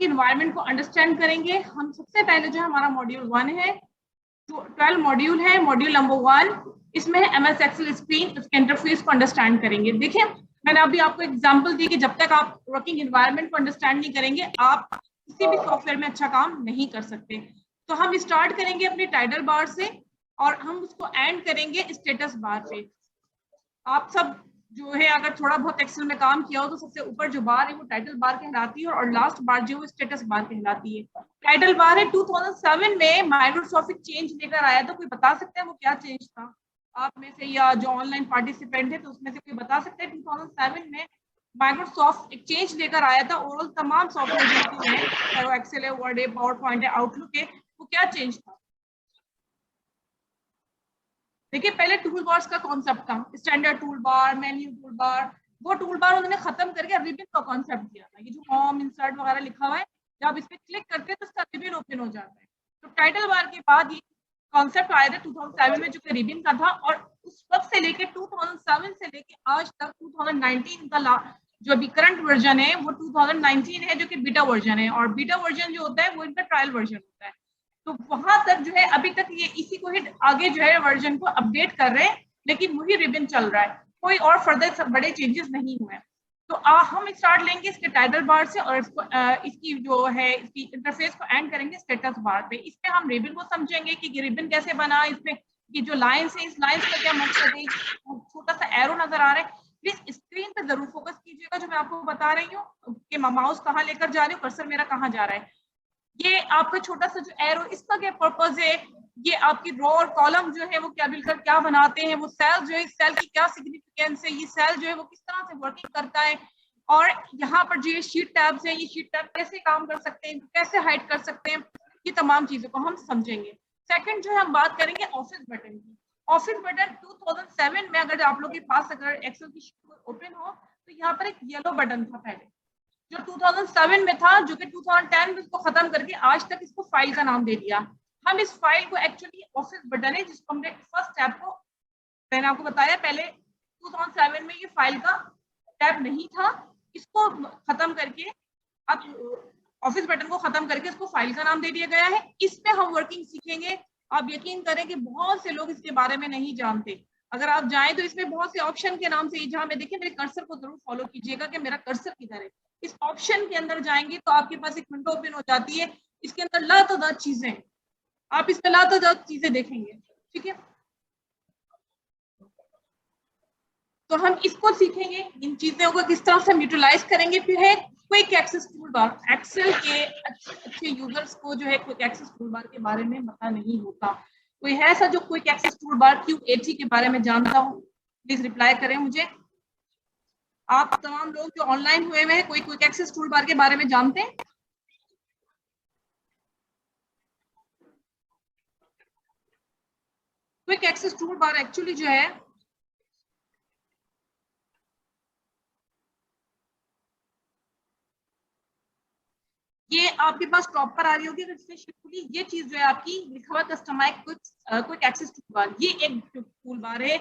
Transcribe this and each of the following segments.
इसके इन्वायरमेंट को अंडरस्टैंड करेंगे। हम सबसे पहले जो है हमारा मॉड्यूल 1 है, 12 मॉड्यूल है, मॉड्यूल नंबर 1 इसमें है MS एक्सेल स्क्रीन, उसके इंटरफेस को अंडरस्टैंड करेंगे। देखिए मैंने अभी आपको एग्जांपल दी कि जब तक आप वर्किंग एनवायरनमेंट को अंडरस्टैंड नहीं करेंगे आप किसी भी सॉफ्टवेयर में अच्छा काम नहीं कर सकते। तो हम स्टार्ट करेंगे अपने टाइटल बार से और हम उसको एंड करेंगे स्टेटस बार पे। आप सब जो है अगर थोड़ा बहुत एक्सेल में काम किया हो तो सबसे ऊपर जो बार है वो टाइटल बार कहलाती है और लास्ट बार जो है स्टेटस बार कहलाती है। टाइटल बार है 2007 में माइक्रोसॉफ्ट चेंज लेकर आया, तो कोई बता सकते हैं वो क्या चेंज था? आप में से या जो ऑनलाइन पार्टिसिपेंट है तो उसमें से कोई बता सकते हैं 2007 में माइक्रोसॉफ्ट एक चेंज लेकर आया था ओवरऑल तमाम सॉफ्टवेयर जितनी है, चाहे वो एक्सेल है, वर्ड है, पावर पॉइंट है, आउटलुक है, वो क्या चेंज था? देखिए पहले टूल बार्स का कॉन्सेप्ट था, standard tool bar, menu tool bar, वो टूल बार उन्होंने खत्म करके रिबन का कॉन्सेप्ट दिया था। ये जो होम, इंसर्ट वगैरह लिखा हुआ है, जब आप इस पे क्लिक करते हैं तो उसका रिबन ओपन हो जाता है। तो टाइटल बार के बाद ये कॉन्सेप्ट आया था 2007 में जो कि रिबन का था, और उस वक्त से लेके 2007 से लेके आज तक 2019 का जो अभी करंट वर्जन है वो 2019 है जो कि बीटा वर्जन है, और बीटा वर्जन जो होता है वो इनका ट्रायल वर्जन होता है। तो वहां तक जो है अभी तक ये इसी को ही आगे जो है वर्जन को अपडेट कर रहे हैं, लेकिन वही रिबन चल रहा है, कोई और फर्दर बड़े चेंजेस नहीं हुए। तो हम स्टार्ट लेंगे इसके टाइटल बार से और इसको इसकी जो है इसकी इंटरफेस को एंड करेंगे स्टेटस बार पे। इसमें हम रिबन को समझेंगे कि रिबन कैसे बना, इसमें ये जो लाइंस है इस लाइंस का क्या मकसद है, छोटा सा एरो नजर आ रहा है, प्लीज स्क्रीन पे जरूर फोकस कीजिएगा जो मैं आपको बता रही हूँ कि माउस कहाँ लेकर जा रही हूँ, कर्सर मेरा कहाँ जा रहा है। ये आपका छोटा सा जो एरो, इसका क्या पर्पज है, ये आपकी रो और कॉलम जो है वो क्या मिलकर क्या बनाते हैं, वो सेल जो है सेल की क्या सिग्निफिकेंस है, ये सेल जो है वो किस तरह से वर्किंग करता है, और यहाँ पर जो ये शीट टैब्स हैं, ये शीट टैब कैसे काम कर सकते हैं, कैसे हाइड कर सकते हैं, ये तमाम चीजों को हम समझेंगे। सेकंड जो है हम बात करेंगे ऑफिस बटन की। ऑफिस बटन 2007 में अगर आप लोग के पास अगर एक्सेल की शीट ओपन हो तो यहाँ पर एक येलो बटन था पहले जो 2007 में था, जो कि 2010 में इसको खत्म करके आज तक इसको फाइल का नाम दे दिया। हम इस फाइल को एक्चुअली ऑफिस बटन है जिसको हमने फर्स्ट टैब को मैंने आपको बताया पहले 2007 में ये फाइल का टैब नहीं था, इसको खत्म करके अब ऑफिस बटन को खत्म करके इसको फाइल का नाम दे दिया गया है। इसमें हम वर्किंग सीखेंगे। आप यकीन करें कि बहुत से लोग इसके बारे में नहीं जानते। अगर आप जाएं तो इसमें बहुत से ऑप्शन के नाम से, जहां में देखिए मेरे कर्सर को जरूर फॉलो कीजिएगा कि मेरा कर्सर किधर है। इस ऑप्शन के अंदर जाएंगे तो आपके पास एक विंडो ओपन हो जाती है, इसके अंदर लातादाद चीजें, आप इस पर लातादाद चीजें देखेंगे, ठीक है। तो हम इसको सीखेंगे, इन चीजों को किस तरह से यूटिलाइज करेंगे। फिर है quick access tool bar. Excel के अच्छे यूजर्स को जो है क्विक एक्सेस टूल बार के बारे में पता नहीं होता। कोई है ऐसा जो quick access tool bar QAT के बारे में जानता हो? प्लीज रिप्लाई करें मुझे। आप तमाम लोग जो ऑनलाइन हुए हैं कोई क्विक एक्सेस टूल बार के बारे में जानते हैं? Quick access tool bar actually जो है ये आपके पास टॉप पर आ रही होगी, ये चीज जो है आपकी लिखा हुआ customise quick access tool bar, ये एक टूल बार है।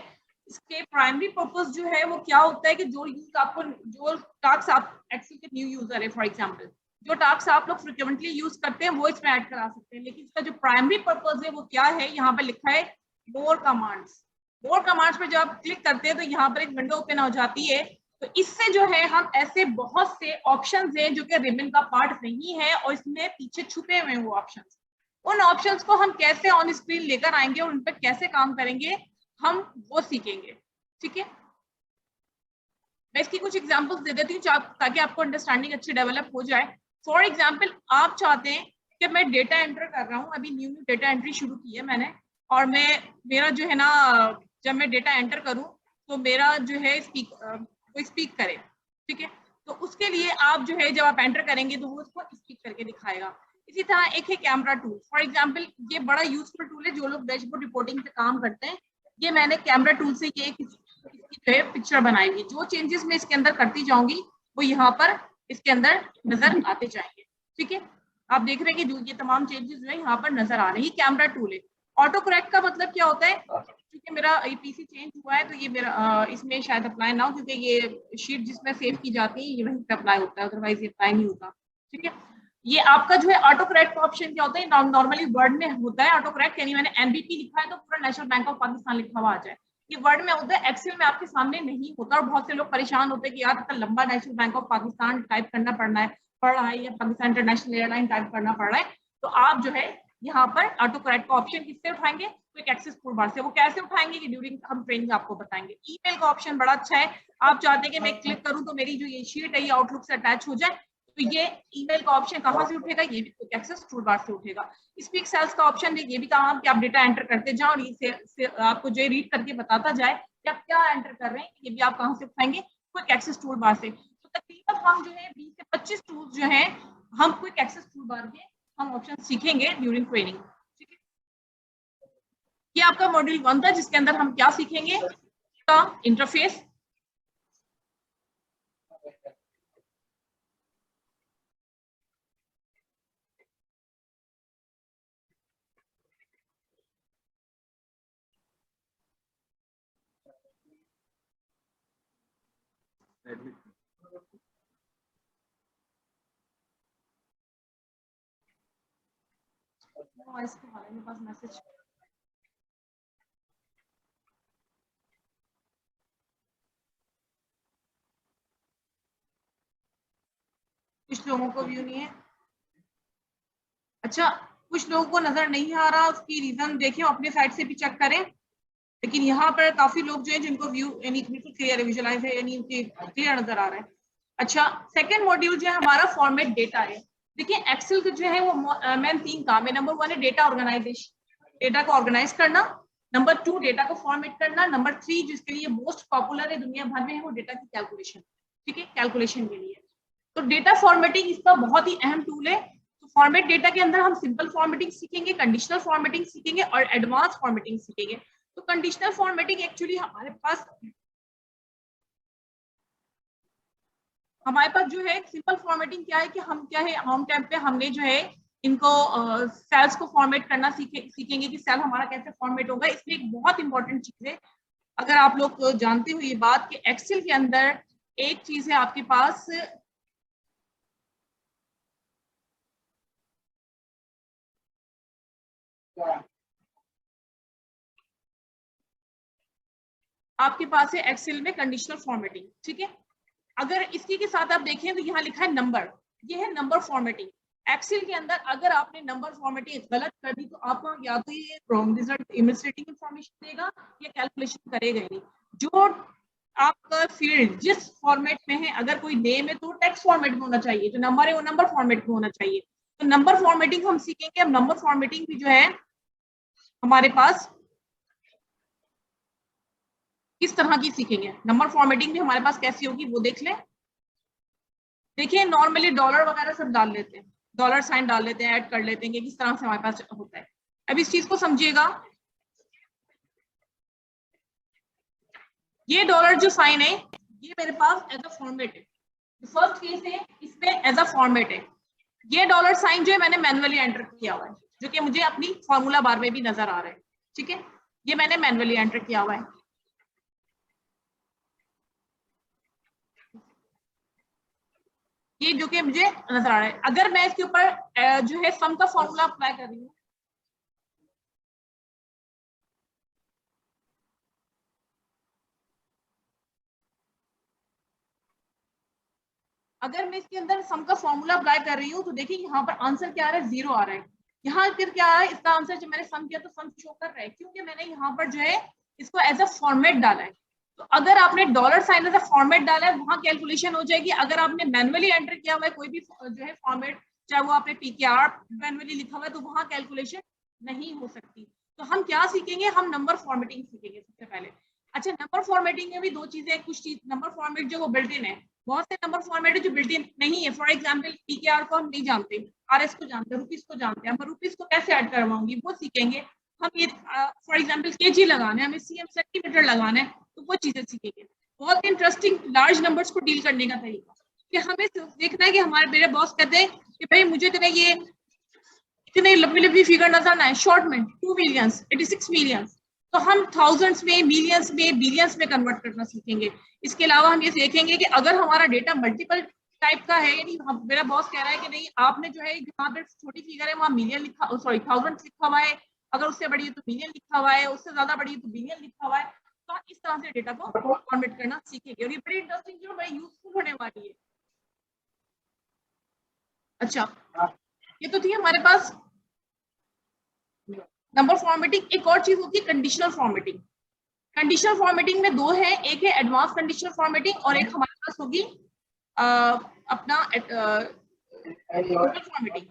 इसके प्राइमरी पर्पस जो है वो क्या होता है कि जो टास्क आप एक्सेल के न्यू यूजर है फॉर एग्जांपल, जो टास्क आप लोग फ्रिक्वेंटली यूज करते हैं वो इसमें ऐड करा सकते हैं। लेकिन इसका जो प्राइमरी पर्पस है वो क्या है, यहाँ पर लिखा है मोर कमांड्स। मोर कमांड्स पर जब आप क्लिक करते हैं तो यहाँ पर एक विंडो ओपन हो जाती है। तो इससे जो है हम ऐसे बहुत से ऑप्शंस हैं जो कि रिबन का पार्ट नहीं है और इसमें पीछे छुपे हुए हैं वो ऑप्शंस, उन ऑप्शंस को हम कैसे ऑन स्क्रीन लेकर आएंगे और उन पर कैसे काम करेंगे हम वो सीखेंगे, ठीक है। मैं इसकी कुछ एग्जांपल्स दे देती हूँ ताकि आपको अंडरस्टैंडिंग अच्छी डेवलप हो जाए। फॉर एग्जांपल आप चाहते हैं कि मैं डेटा एंटर कर रहा हूँ, अभी न्यू डेटा एंट्री शुरू की है मैंने, और मेरा जो है ना जब मैं डेटा एंटर करूँ तो मेरा जो है स्पीक करे, ठीक है। तो उसके लिए आप जो है जब आप एंटर करेंगे तो वो उसको स्पीक करके दिखाएगा। इसी तरह एक है कैमरा टूल। फॉर एग्जांपल ये बड़ा यूजफुल टूल है जो लोग डैशबोर्ड रिपोर्टिंग पे काम करते हैं। ये मैंने कैमरा टूल से ये इसकी जो है पिक्चर बनाई हुई, जो चेंजेस मैं इसके अंदर करती जाऊंगी वो यहाँ पर इसके अंदर नजर आते जाएंगे, ठीक है। आप देख रहे हैं कि जो ये तमाम चेंजेस जो है यहाँ पर नजर आ रहे हैं। कैमरा टूल है। ऑटो करेक्ट का मतलब क्या होता है, क्योंकि मेरा पीसी चेंज हुआ है तो ये मेरा इसमें शायद अप्लाई ना हो, क्योंकि ये शीट जिसमें सेव की जाती है ये वहीं पे अप्लाई होता है, अदरवाइज ये अप्लाई नहीं होता, ठीक है। ये आपका जो है ऑटो करेक्ट का ऑप्शन क्या होता है, नॉर्मली वर्ड में होता है ऑटो करेक्ट, यानी मैंने एनबीपी लिखा है तो पूरा नेशनल बैंक ऑफ पाकिस्तान लिखा हुआ आ जाए, ये वर्ड में होता है, एक्सेल में आपके सामने नहीं होता। और बहुत से लोग परेशान होते हैं कि यार इतना लंबा national bank of Pakistan type करना पड़ रहा है या पाकिस्तान इंटरनेशनल एयरलाइन टाइप करना पड़ रहा है। तो आप जो है यहाँ पर ऑटो करेक्ट का ऑप्शन किससे उठाएंगे, क्विक एक्सेस टूल बार से। वो कैसे उठाएंगे कि ड्यूरिंग हम ट्रेनिंग आपको बताएंगे। ईमेल का ऑप्शन बड़ा अच्छा है, आप चाहते हैं कि मैं क्लिक करूं तो मेरी जो ये शीट है ये आउटलुक से अटैच हो जाए, तो ये ईमेल का ऑप्शन कहाँ से उठेगा, ये भी क्विक एक्सेस टूल बार से उठेगा। स्पीक सेल्स का ऑप्शन ये भी कहा कि आप डेटा एंटर करते जाओ और आपको जो रीड करके बताता जाए कि आप क्या एंटर कर रहे हैं, ये भी आप कहाँ से उठाएंगे, क्विक एक्सेस टूल बार से। तो तकरीबन हम जो है 20 से 25 टूल्स जो है हम क्विक एक्सेस टूल बार के हम ऑप्शन सीखेंगे ड्यूरिंग ट्रेनिंग। ठीक है, ये आपका मॉड्यूल 1 था जिसके अंदर हम क्या सीखेंगे, का इंटरफेस, इसके बारे में पास मैसेज कुछ लोगों को व्यू नहीं है। अच्छा, कुछ लोगों को नजर नहीं आ रहा, उसकी रीजन देखें, अपने साइड से भी चेक करें। लेकिन यहाँ पर काफी लोग जो है जिनको व्यू यानी बिल्कुल क्लियर है, विजुअलाइज है, यानी उनके क्लियर नजर आ रहा है। अच्छा, सेकंड मॉड्यूल जो है हमारा फॉर्मेट डेटा है। देखिए एक्सेल का जो है वो मेन 3 काम है। नंबर 1 है डेटा ऑर्गेनाइजेशन, डेटा को ऑर्गेनाइज करना। नंबर 2 डेटा को फॉर्मेट करना। नंबर 3 जिसके लिए मोस्ट पॉपुलर है दुनिया भर में है वो डेटा की कैलकुलेशन। ठीक है, कैलकुलेशन के लिए तो डेटा फॉर्मेटिंग इसका बहुत ही अहम टूल है। तो फॉर्मेट डेटा के अंदर हम सिंपल फॉर्मेटिंग सीखेंगे, कंडीशनल फॉर्मेटिंग सीखेंगे और एडवांस फॉर्मेटिंग सीखेंगे। तो कंडीशनल फॉर्मेटिंग एक्चुअली हमारे पास जो है सिंपल फॉर्मेटिंग क्या है कि हम क्या है होम टैब पे हमने जो है इनको सेल्स को फॉर्मेट करना सीखेंगे कि सेल हमारा कैसे फॉर्मेट होगा। इसमें एक बहुत इंपॉर्टेंट चीज है, अगर आप लोग जानते हो ये बात कि एक्सेल के अंदर एक चीज है आपके पास, आपके पास है एक्सेल में कंडीशनल फॉर्मेटिंग। ठीक है, अगर इसी के साथ आप देखें तो यहाँ लिखा है नंबर, ये है नंबर फॉर्मेटिंग। एक्सेल के अंदर अगर आपने नंबर फॉर्मेटिंग गलत कर दी तो आपको या तो ये रॉन्ग रिजल्ट इमिस्टेटिंग इंफॉर्मेशन देगा या कैलकुलेशन करेगा ही नहीं। जो आपका फील्ड जिस फॉर्मेट में है, अगर कोई नेम है तो टेक्स्ट फॉर्मेट में होना चाहिए, जो नंबर है वो नंबर फॉर्मेट में होना चाहिए। तो नंबर फॉर्मेटिंग हम सीखेंगे। अब नंबर फॉर्मेटिंग भी जो है हमारे पास किस तरह की सीखेंगे, नंबर फॉर्मेटिंग भी हमारे पास कैसी होगी वो देख लें। देखिए नॉर्मली डॉलर वगैरह सब डाल लेते हैं, डॉलर साइन डाल लेते हैं, ऐड कर लेते हैं कि किस तरह से हमारे पास होता है। अब इस चीज को समझिएगा, ये डॉलर जो साइन है ये मेरे पास एज अ फॉर्मेट है। फर्स्ट केस है इसमें एज अ फॉर्मेट है। ये डॉलर साइन जो है मैंने मैनुअली एंटर किया हुआ है, जो कि मुझे अपनी फॉर्मूला बार में भी नजर आ रहा है। ठीक है, ये मैंने मैनुअली एंटर किया हुआ है। ये जो कि मुझे नजर आ रहा है। अगर मैं इसके ऊपर जो है सम का फॉर्मूला अप्लाई कर रही हूँ, अगर मैं इसके अंदर सम का फॉर्मूला अप्लाई कर रही हूँ तो देखिए यहाँ पर आंसर क्या आ रहा है, 0 आ रहा है। यहाँ फिर क्या आ रहा है, इसका आंसर जब मैंने सम किया तो सम शो कर रहा है क्योंकि मैंने यहाँ पर जो है इसको एज अ फॉर्मेट डाला है। तो अगर आपने dollar sign as a format डाला है वहां कैलकुलेशन हो जाएगी। अगर आपने मैनुअली एंटर किया हुआ है कोई भी जो है फॉर्मेट, चाहे वो आपने पीकेआर मैनुअली लिखा हुआ है, तो वहां कैलकुलेशन नहीं हो सकती। तो हम क्या सीखेंगे, हम नंबर फॉर्मेटिंग सीखेंगे सबसे पहले। अच्छा, नंबर फॉर्मेटिंग में भी दो चीजें, कुछ चीज नंबर फॉर्मेट जो वो बिल्ट इन है, बहुत से नंबर फॉर्मेट है जो बिल्ट इन नहीं है। फॉर एग्जांपल पीकेआर को हम नहीं जानते, आरएस को जानते हैं, रुपीस को जानते हैं, हम रुपीस को कैसे ऐड करवाऊंगी वो सीखेंगे हम। ये फॉर एग्जांपल केजी लगाना है, हमें सीएम सेंटीमीटर लगाना है, तो वो चीजें सीखेंगे। बहुत इंटरेस्टिंग लार्ज नंबर्स को डील करने का तरीका कि हमें देखना है कि हमारे मेरे बॉस कहते हैं कि भाई मुझे तेरा ये इतने लंबी लंबी फिगर नजर ना है, शॉर्ट में 2 मिलियंस 86 मिलियंस, तो हम थाउजेंड्स में, मिलियंस में, बिलियंस में कन्वर्ट करना सीखेंगे। इसके अलावा हम ये सीखेंगे कि अगर हमारा डेटा मल्टीपल टाइप का है, यानी मेरा बॉस कह रहा है कि नहीं आपने जो है जहाँ पे छोटी फिगर है वहाँ मिलियन लिखा, सॉरी 1000 लिखा हुआ है, अगर उससे बड़ी है तो मिलियन लिखा हुआ है, उससे ज्यादा बड़ी है तो बिलियन लिखा हुआ है। तो इस तरह से डेटा को फॉर्मेट करना सीखेंगे और ये बड़ी इंटरेस्टिंग जो बड़ी यूजफुल होने वाली है। अच्छा, ये तो थी हमारे पास नंबर फॉर्मेटिंग। एक और चीज होती है कंडीशनल फॉर्मेटिंग। कंडीशनल फॉर्मेटिंग में दो है, एक है एडवांस कंडीशनल फॉर्मेटिंग और एक हमारे पास होगी अपना सिंपल फॉर्मेटिंग।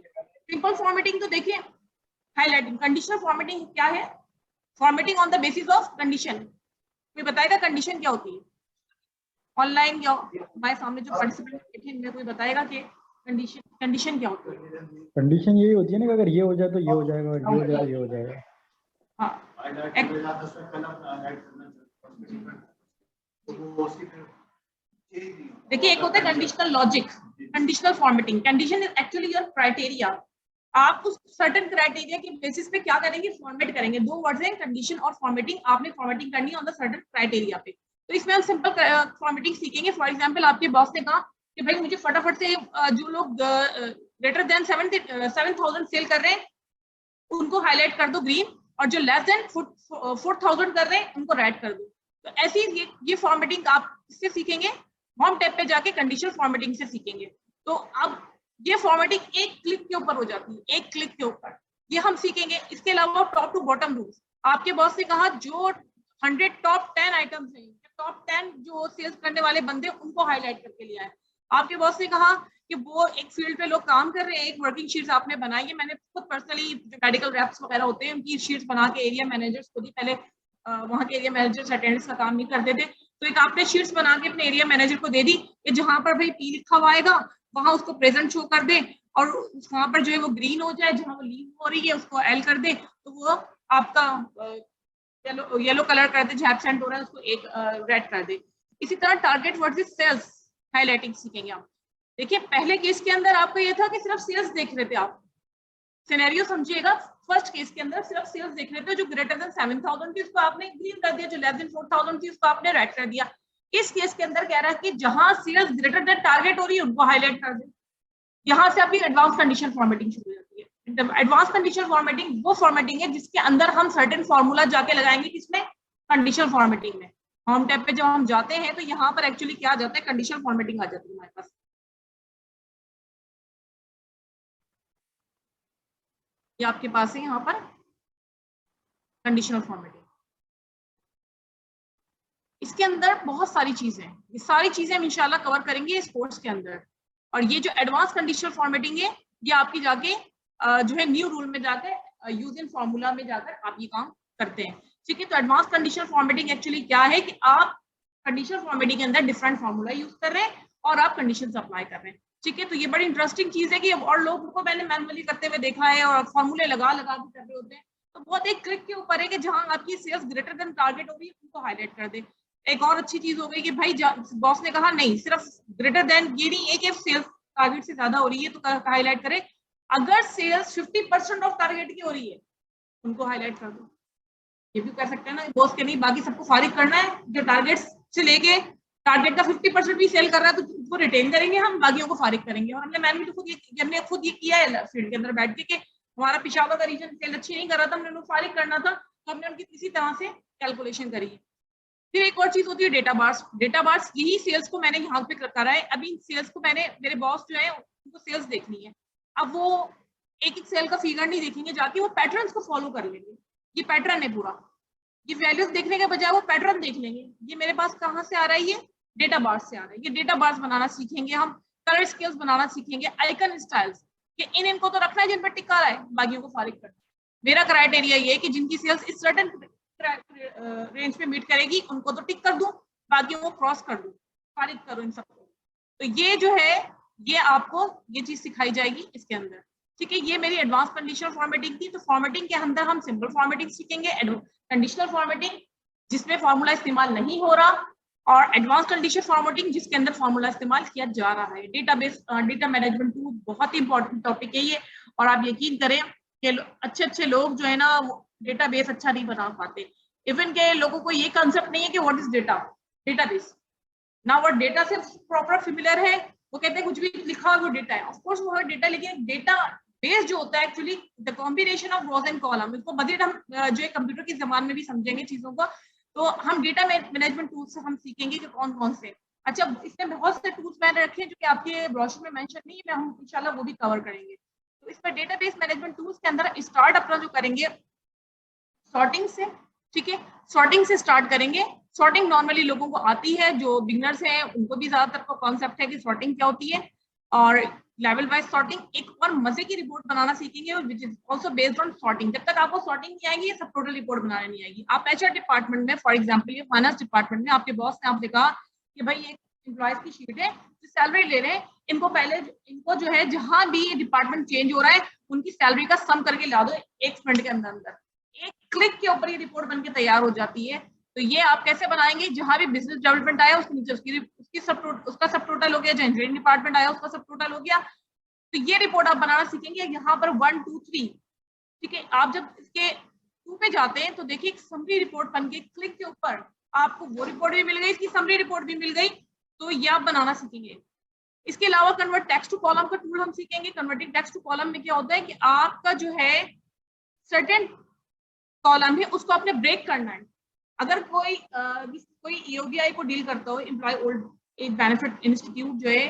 सिंपल फॉर्मेटिंग तो देखिए हाईलाइटिंग। कंडीशनल फॉर्मेटिंग क्या है? Formatting on the basis of condition. कोई बताएगा कंडीशन क्या होती है? ऑनलाइन या हमारे सामने जो पार्टिसिपेंट बैठे हैं कोई बताएगा कि कंडीशन क्या होती है? कंडीशन यही होती है ना कि अगर ये हो जाए तो ये हो जाएगा, और ये हो जाए तो ये हो जाएगा। हाँ, देखिए एक होता है conditional logic, conditional formatting. Condition is actually your criteria. आप उस सर्टेन क्राइटेरिया के बेसिस पे क्या करेंगे? फॉर्मेट करेंगे। दो वर्ड्स हैं, कंडीशन और फॉर्मेटिंग। आपने फॉर्मेटिंग करनी है ऑन द सर्टेन क्राइटेरिया पे। तो इसमें हम सिंपल फॉर्मेटिंग सीखेंगे। फॉर एग्जांपल आपके बॉस ने कहा कि भाई मुझे फटाफट से जो लोग ग्रेटर देन 7,000 सेल कर रहे हैं उनको हाईलाइट कर दो ग्रीन, और जो लेस देन 4,000 कर रहे हैं उनको रेड कर दो। तो ऐसी ये फॉर्मेटिंग आप इससे सीखेंगे। होम टैब पे जाके कंडीशनल फॉर्मेटिंग से सीखेंगे। तो अब ये फॉर्मेटिंग एक क्लिक के ऊपर हो जाती है, एक क्लिक के ऊपर ये हम सीखेंगे। इसके अलावा टॉप टू बॉटम रूल्स। आपके बॉस ने कहा जो 100 टॉप 10 आइटम्स हैं, टॉप 10 जो सेल्स करने वाले बंदे उनको हाईलाइट करके लिया है। आपके बॉस ने कहा कि वो एक फील्ड पे लोग काम कर रहे हैं, एक वर्किंग शीट्स आपने बनाई है। मैंने खुद पर्सनली जो मेडिकल रैप्स वगैरह होते हैं उनकी शीट्स बना के एरिया मैनेजर्स को दी। पहले वहाँ के एरिया मैनेजर्स अटेंडेंस का काम नहीं करते थे, तो एक आपने शीट्स बना के अपने एरिया मैनेजर को दे दी कि जहां पर भाई पी लिखा हुआ आएगा वहां उसको प्रेजेंट शो कर दे, और वहां पर जो है वो ग्रीन हो जाए, जहां वो लीव हो रही है उसको एल कर दे, तो वो आपका येलो कलर कर दे, जहां एब्सेंट हो रहा है उसको एक रेड कर दे। इसी तरह टारगेट वर्सेस सेल्स हाईलाइटिंग सीखेंगे आप। देखिए पहले केस के अंदर आपको ये था कि सिर्फ सेल्स देख रहे थे आप, सिनेरियो समझिएगा। फर्स्ट केस के अंदर सिर्फ सेल्स देख रहे थे, जो ग्रेटर देन 7,000 थी उसको आपने ग्रीन कर दिया, जो लेस देन 4,000 थी उसको आपने रेड कर दिया। इस केस के अंदर कह रहा है कि जहां सेल्स ग्रेटर देन टारगेट हो रही है उनको हाईलाइट कर दे। यहां से आपकी एडवांस कंडीशन फॉर्मेटिंग शुरू हो जाती है। एडवांस कंडीशन फॉर्मेटिंग वो फॉर्मेटिंग है जिसके अंदर हम सर्टेन फॉर्मूला जाके लगाएंगे, किसमें? कंडीशन फॉर्मेटिंग में। होम टैब पे जब हम जाते हैं तो यहाँ पर एक्चुअली क्या आ जाता है? कंडीशन फॉर्मेटिंग आ जाती है हमारे पास। ये आपके पास है यहाँ पर कंडीशनल फॉर्मेटिंग। इसके अंदर बहुत सारी चीजें, ये सारी चीजें हम इंशाल्लाह कवर करेंगे इस कोर्स के अंदर। और ये जो एडवांस कंडीशनल फॉर्मेटिंग है ये आपकी जाके जो है न्यू रूल में जाकर यूज इन फॉर्मूला में जाकर आप ये काम करते हैं। ठीक है, तो एडवांस कंडीशनल फॉर्मेटिंग एक्चुअली क्या है कि आप कंडीशनल फॉर्मेटिंग के अंदर डिफरेंट फॉर्मूला यूज कर रहे हैं और आप कंडीशन अप्लाई कर रहे हैं। ठीक है, तो ये बड़ी इंटरेस्टिंग चीज है कि और लोगों को मैंने मैनुअली करते हुए देखा है और फॉर्मूले लगा लगा के कर रहे होते हैं। तो बहुत एक क्लिक के ऊपर है कि जहां आपकी सेल्स ग्रेटर देन टारगेट हो रही है उनको हाईलाइट कर दे। एक और अच्छी चीज हो गई कि भाई बॉस ने कहा नहीं सिर्फ ग्रेटर देन, ये नहीं है कि सेल्स टारगेट से ज्यादा हो रही है तो हाईलाइट करें, अगर सेल्स 50% ऑफ टारगेट की हो रही है उनको हाईलाइट कर दो। ये भी कर सकते हैं ना बॉस के, नहीं बाकी सबको फारिग करना है, जो टारगेट से लेके टारगेट का 50% भी सेल कर रहा है तो उसको रिटेन करेंगे हम, बाकियों को फारिग करेंगे। और मैंने खुद ये किया है फील्ड के अंदर बैठ के कि हमारा पिशावर का रीजन सेल अच्छी नहीं कर रहा था, हमने उनको फारिग करना था तो हमने उनकी किसी तरह से कैलकुलेशन करी है। फिर एक और चीज होती है डेटा बार्स। डेटा बार्स यही सेल्स को मैंने यहाँ पे करा है। अभी सेल्स को मैंने, मेरे बॉस जो है उनको सेल्स देखनी है, अब वो एक एक सेल का फिगर नहीं देखेंगे जाके, वो पैटर्न्स को फॉलो कर लेंगे। ये पैटर्न है पूरा, ये वैल्यूज देखने के बजाय वो पैटर्न देख लेंगे। ये मेरे पास कहाँ से आ रहा है? ये डेटा बार्स से आ रहा है। ये डेटा बार्स बनाना सीखेंगे हम, कलर स्केल्स बनाना सीखेंगे, आइकन स्टाइल्स कि इनको तो रखना है जिन पर टिका रहा है, बाकियों को फारिग करना। मेरा क्राइटेरिया ये है कि जिनकी सेल्स इस सर्टेन रेंज पे मीट करेगी उनको तो टिक कर दूं, बाकियों को क्रॉस कर दूं, फारिग करो इन सबको। तो ये जो है ये आपको ये चीज सिखाई जाएगी इसके अंदर। ठीक है, ये मेरी एडवांस कंडीशनल फॉर्मेटिंग थी। तो फॉर्मेटिंग के अंदर हम सिंपल फॉर्मेटिंग सीखेंगे, कंडीशनल फॉर्मेटिंग जिसमें फॉर्मूला इस्तेमाल नहीं हो रहा, और एडवांस कंडीशन फॉर्मेटिंग जिसके अंदर फॉर्मूला इस्तेमाल किया जा रहा है। डेटाबेस डेटा मैनेजमेंट टूल बहुत ही इंपॉर्टेंट टॉपिक है ये, और आप यकीन करें कि अच्छे अच्छे लोग जो है ना डेटाबेस अच्छा नहीं बना पाते। इवन के लोगों को ये कंसेप्ट नहीं है कि व्हाट इज डेटा, डेटाबेस ना, वो डेटा से प्रॉपर फेमिलियर है वो कहते हैं कुछ भी लिखा हुआ वो डेटा है, ऑफ कोर्स वो है डेटा, लेकिन डेटा बेस जो होता है actually the combination of rose and column. इसको मजीद हम जो है कंप्यूटर के जमाने में भी समझेंगे चीजों को, तो हम डेटा मैनेजमेंट टूल्स हम सीखेंगे कि कौन कौन से। अच्छा, इसमें बहुत से टूल्स मैंने रखे हैं जो कि आपके ब्रोशर में मेंशन नहीं है, हम इंशाल्लाह वो भी कवर करेंगे। तो इसमें डेटाबेस मैनेजमेंट टूल्स के अंदर स्टार्ट अपना जो करेंगे सॉर्टिंग से, ठीक है, सॉर्टिंग से स्टार्ट करेंगे। सॉर्टिंग नॉर्मली लोगों को आती है, जो बिगनर्स हैं उनको भी ज्यादातर को कॉन्सेप्ट है कि सॉर्टिंग क्या होती है। और लेवल वाइज सॉर्टिंग, एक और मजे की रिपोर्ट बनाना सीखेंगे which is also based on sorting. जब तक आपको सॉर्टिंग नहीं आएगी, सब टोटल रिपोर्ट बनाने नहीं आएगी। आप एचआर डिपार्टमेंट में, फॉर एग्जांपल ये फाइनेंस डिपार्टमेंट में आपके बॉस ने आपसे कहा कि भाई एक एम्प्लॉयज की शीट है जो सैलरी ले रहे हैं, इनको पहले इनको जो है जहां भी डिपार्टमेंट चेंज हो रहा है उनकी सैलरी का सम करके ला दो एक मिनट के अंदर अंदर। एक क्लिक के ऊपर ये रिपोर्ट बनके तैयार हो जाती है। तो ये आप कैसे बनाएंगे, जहां भी बिजनेस डेवलपमेंट आया उसके नीचे उसका सब टोटल हो गया, जो इंजीनियरिंग डिपार्टमेंट आया उसका सब टोटल हो गया। तो ये रिपोर्ट आप बनाना सीखेंगे। यहाँ पर 1 2 3, ठीक है, आप जब इसके 2 पे जाते हैं तो देखिए समरी रिपोर्ट बन के क्लिक के ऊपर आपको वो रिपोर्ट भी मिल गई, इसकी समरी रिपोर्ट भी मिल गई। तो ये आप बनाना सीखेंगे। इसके अलावा कन्वर्ट टेक्स्ट टू कॉलम का टूल हम सीखेंगे। कन्वर्टिंग टेक्स्ट टू कॉलम में क्या होता है कि आपका जो है सर्टेन कॉलम है उसको आपने ब्रेक करना है। अगर कोई ईओबीआई को डील करता हो, employ old age benefit institute जो है,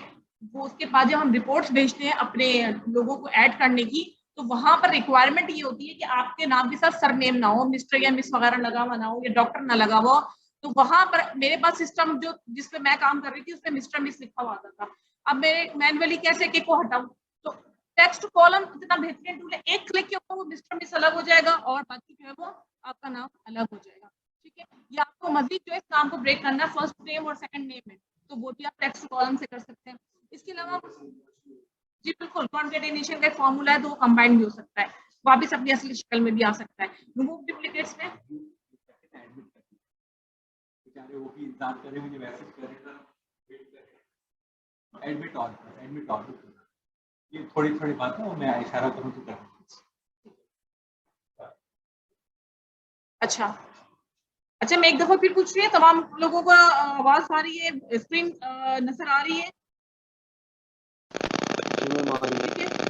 वो उसके बाद जब हम रिपोर्ट्स भेजते हैं अपने लोगों को ऐड करने की, तो वहां पर रिक्वायरमेंट ये होती है कि आपके नाम के साथ सरनेम ना हो, मिस्टर या मिस वगैरह लगा हुआ ना हो, या डॉक्टर ना लगा हुआ। तो वहां पर मेरे पास सिस्टम जो जिसपे मैं काम कर रही थी उसमें मिस्टर मिस लिखा हुआ था। अब मैं मैनुअली कैसे के को हटाऊं, तो टेक्स्ट कॉलम इतना बेहतरीन टूल है, एक क्लिक के ऊपर वो मिस्टर मिस अलग हो जाएगा और बाकी जो है वो आपका नाम अलग हो जाएगा। ठीक है, या आपको मजीद जो है इस नाम को ब्रेक करना, फर्स्ट नेम और सेकंड नेम में, तो वो भी आप टेक्स्ट कॉलम से कर सकते हैं। इसके अलावा जी बिल्कुल, कॉन्केटेनेशन का फॉर्मूला है तो वो कंबाइन भी हो सकता है, वापस अपनी असली शक्ल में भी आ सकता है। रिमूव डुप्लीकेट्स में वो भी इंतजार कर रहे, मुझे मैसेज कर रहे थे एडमिट ऑन ये थोड़ी बात है, मैं इशारा करूं तो कर। अच्छा, मैं एक दफा फिर पूछ रही है, तमाम लोगों को आवाज आ रही है, स्क्रीन नजर आ रही है?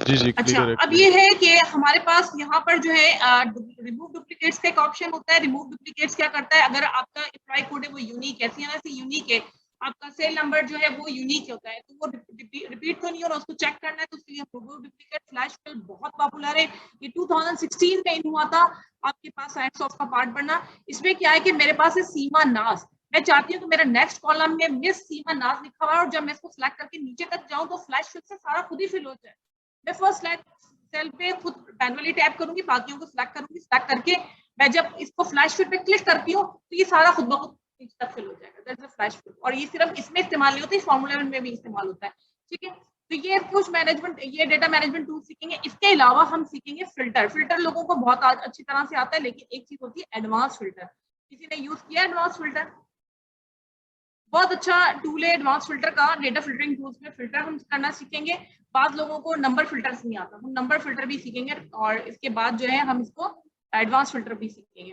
जी अच्छा, अब ये है कि हमारे पास यहाँ पर जो है रिमूव डुप्लीकेट्स का एक ऑप्शन होता है। रिमूव डुप्लीकेट्स क्या करता है, अगर आपका एम्प्लॉय कोड है वो यूनिक है, सीएनएस यूनिक है, आपका सेल नंबर जो है वो यूनिक होता है, तो वो रिपीट तो नहीं हो रहा, उसको चेक करना है, तो उसके लिए रिमूव डुप्लीकेट फ्लैश फिल बहुत पॉपुलर है। ये 2016 में इन हुआ था। आपके पास साइंसॉफ्ट का पार्ट बनना, इसमें क्या है कि मेरे पास है सीमा नाज, मैं चाहती हूँ कि मेरा नेक्स्ट कॉलम में मिस सीमा नाज लिखा हुआ है, और जब मैं इसको सिलेक्ट करके नीचे तक जाऊँ तो फ्लैश फिल से सारा खुद ही फिल हो जाए। मैं फर्स्ट सेल पे खुद मैनुअली टैप करूंगी, बाकियों को सिलेक्ट करूंगी, सिलेक्ट करके मैं जब इसको फ्लैश फिल पे क्लिक करती हूँ तो ये सारा खुद ब खुद नीचे तक फिल हो जाएगा। दैट्स अ फ्लैश फिल, और ये सिर्फ इसमें इस्तेमाल नहीं होती, फॉर्मूला में भी इस्तेमाल होता है। ठीक है, तो ये कुछ मैनेजमेंट, ये डेटा मैनेजमेंट टूल सीखेंगे। इसके अलावा हम सीखेंगे फिल्टर। फिल्टर लोगों को बहुत अच्छी तरह से आता है, लेकिन एक चीज होती है एडवांस फिल्टर। किसी ने यूज किया एडवांस फिल्टर? बहुत अच्छा टूल है एडवांस फिल्टर का। डेटा फिल्टरिंग टूल्स में फिल्टर हम करना सीखेंगे। बाद लोगों को नंबर फिल्टर्स नहीं आता, हम नंबर फिल्टर भी सीखेंगे, और इसके बाद जो है हम इसको एडवांस फिल्टर भी सीखेंगे।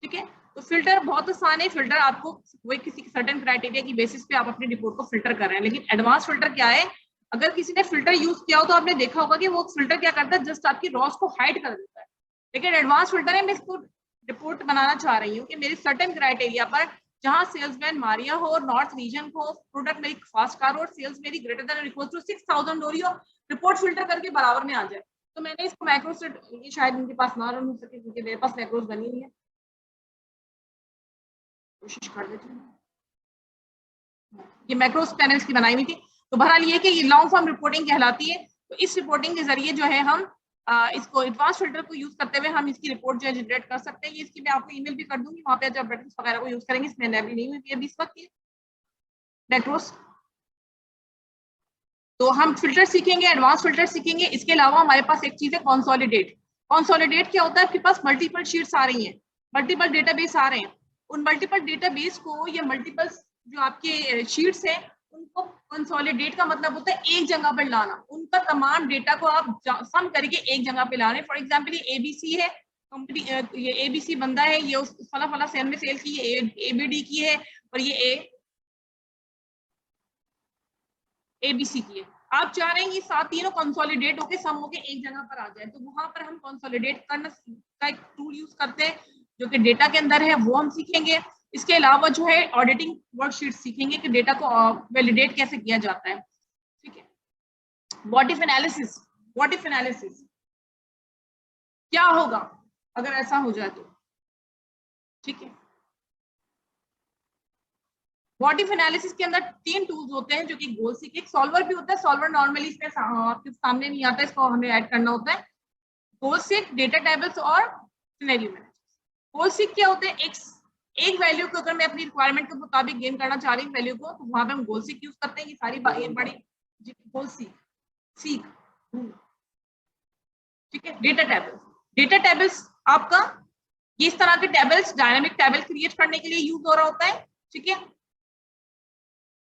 ठीक है, तो फिल्टर बहुत आसान है। फिल्टर आपको वही किसी सर्टेन क्राइटेरिया की बेसिस पे आप अपनी रिपोर्ट को फिल्टर कर रहे हैं, लेकिन एडवांस फिल्टर क्या है, अगर किसी ने फिल्टर यूज किया हो तो आपने देखा होगा कि वो फिल्टर क्या करता है, जस्ट आपकी रॉस को हाइड कर देता है। लेकिन एडवांस फिल्टर है, मैं इसको रिपोर्ट बनाना चाह रही हूँ कि मेरी सर्टेन क्राइटेरिया पर जहां सेल्समैन मारिया हो और नॉर्थ रीजन को प्रोडक्ट मेरी फास्ट कार हो और सेल्स मेरी ग्रेटर देन इक्वल टू 6000 हो रही हो, रिपोर्ट फिल्टर करके बराबर में आ जाए, तो मैंने इसको मैक्रो से, ये शायद उनके पास ना रन हो सके क्योंकि मेरे पास मैक्रोस बनी हुई है, कोशिश कर देती हूँ। ये मैक्रोस पैनल्स की बनाई हुई थी। तो बहरहाल ये कि ये लॉन्ग फॉर्म रिपोर्टिंग कहलाती है। तो इस रिपोर्टिंग के जरिए जो है हम इसको एडवांस फिल्टर को यूज करते हुए हम इसकी रिपोर्ट जो है जनरेट कर सकते हैं। ये इसकी मैं आपको ईमेल भी कर दूंगी, वहां पे जब रेफरेंस वगैरह को यूज करेंगे। इसमें अभी नहीं हुई है इस वक्त मैक्रोस। तो हम फिल्टर सीखेंगे, एडवांस फिल्टर सीखेंगे। इसके अलावा हमारे पास एक चीज है कंसोलिडेट। कंसोलिडेट क्या होता है, आपके पास मल्टीपल शीट्स आ रही हैं, मल्टीपल डेटाबेस आ रहे हैं, उन मल्टीपल डेटाबेस को या मल्टीपल जो आपके शीट्स हैं उनको कंसोलिडेट का मतलब होता है एक जगह पर लाना। उनका तमाम डेटा को आप सम करके एक जगह पे ला रहे हैं। फॉर एग्जांपल ये एबीसी है कंपनी, ये एबीसी बंदा है, ये उस फला फला सेल में सेल की, ये एबीडी की है, और ये ABC की है, आप चाह रहे हैं ये सात तीनों कंसोलिडेट होके सम होके एक जगह पर आ जाए, तो वहां पर हम कंसोलिडेट करना का एक टूल यूज करते हैं जो कि डेटा के अंदर है, वो हम सीखेंगे। इसके अलावा जो है ऑडिटिंग वर्कशीट सीखेंगे कि डेटा को वैलिडेट कैसे किया जाता है, ठीक है। What if analysis, what if analysis क्या होगा अगर ऐसा हो जाए तो, ठीक है। व्हाट इफ एनालिसिस के अंदर 3 टूल्स होते हैं जो कि गोल सीक, एक सॉल्वर भी होता है, सॉल्वर नॉर्मली इसमें आपके सामने नहीं आता है, इसको हमें ऐड करना होता है। गोल सीक, डेटा टेबल्स और सिनेरियो मैनेजर। गोल सीक क्या होते हैं, एक वैल्यू को अगर मैं अपनी रिक्वायरमेंट के मुताबिक गेन करना चाह रही हूँ वैल्यू को, तो वहां पे हम गोल सीक यूज करते हैं। ये सारी बड़ी गोल सीक, ठीक है। डेटा टेबल्स, डेटा टेबल्स आपका ये इस तरह के टेबल्स डायनामिक टेबल क्रिएट करने के लिए यूज हो रहा होता है, ठीक है।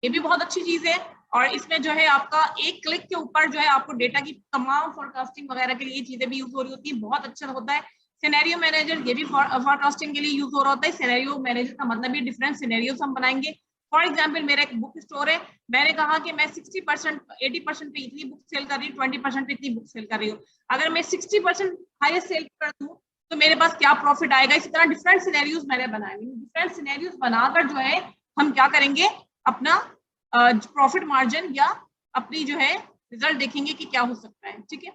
ये भी बहुत अच्छी चीज है, और इसमें जो है आपका एक क्लिक के ऊपर जो है आपको डेटा की तमाम फोरकास्टिंग वगैरह के लिए चीजें भी यूज हो रही होती है, बहुत अच्छा होता है। सिनेरियो मैनेजर, ये भी फोरकास्टिंग के लिए यूज हो रहा होता है। सिनेरियो मैनेजर का मतलब ये डिफरेंट सिनेरियोस हम बनाएंगे। फॉर एग्जाम्पल मेरा एक बुक स्टोर है, मैंने कहा कि मैं 60% 80% पे इतनी बुक सेल कर रही हूँ, 20% पे इतनी बुक सेल कर रही हूँ। अगर मैं 60% हाईएस्ट सेल कर दूँ तो मेरे पास क्या प्रॉफिट आएगा। इसी तरह डिफरेंट सिनेरियोस मैंने बनाए, डिफरेंट सिनेरियोस बनाकर जो है हम क्या करेंगे, अपना प्रॉफिट मार्जिन या अपनी जो है रिजल्ट देखेंगे कि क्या हो सकता है, ठीक है।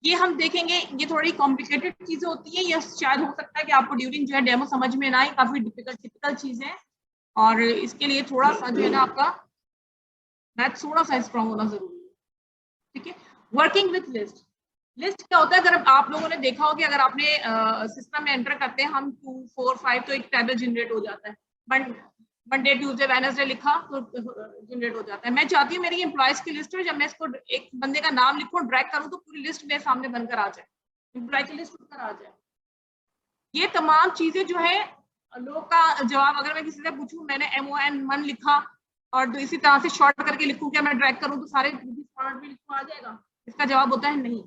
ये हम देखेंगे, ये थोड़ी कॉम्प्लिकेटेड चीजें होती है, या शायद हो सकता है कि आपको ड्यूरिंग जो है डेमो समझ में ना आए, काफी टिपिकल चीजें हैं, और इसके लिए थोड़ा सा जो है ना आपका मैथ थोड़ा सा स्ट्रॉन्ग होना जरूरी है, ठीक है। वर्किंग विथ लिस्ट, लिस्ट क्या होता है, अगर आप लोगों ने देखा हो कि अगर आपने सिस्टम में एंटर करते हैं हम 2 4 5 तो एक टेबल जनरेट हो जाता है। मंडे ट्यूसडे वेडनेसडे लिखा तो जनरेट हो जाता है। मैं चाहती हूँ मेरी एम्प्लॉयज की लिस्ट हो, जब मैं इसको एक बंदे का नाम लिखूं ड्रैग करूं तो पूरी लिस्ट मेरे सामने बनकर आ जाए, एम्प्लॉय की लिस्ट बनकर आ जाए। ये तमाम चीजें जो है लोगों का जवाब, अगर मैं किसी से पूछूं मैंने MON लिखा और तो इसी तरह से शॉर्ट करके लिखूं, क्या मैं ड्रैग करूं तो सारे फॉर्मेट में लिखूं आ जाएगा? इसका जवाब होता है नहीं।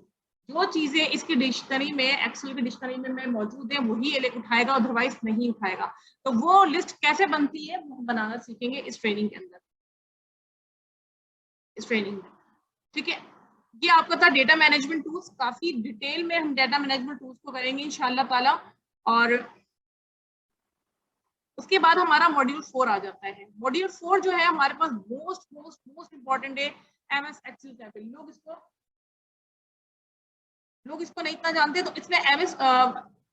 जो चीजें इसकी डिक्शनरी में, एक्सेल की डिक्शनरी में मौजूद है वही ये लेकर उठाएगा, अदरवाइज नहीं उठाएगा। तो वो लिस्ट कैसे बनती है वो बनाना सीखेंगे इस ट्रेनिंग के अंदर, इस ट्रेनिंग में, ठीक है। ये आपका था डेटा मैनेजमेंट टूल्स, काफी डिटेल में हम डेटा मैनेजमेंट टूल्स को करेंगे इंशाल्लाह ताला। और उसके बाद हमारा मॉड्यूल 4 आ जाता है। मॉड्यूल 4 जो है हमारे पास मोस्ट इंपॉर्टेंट है, MS एक्सेल टेबल। लोग इसको नहीं इतना जानते, तो इसमें MS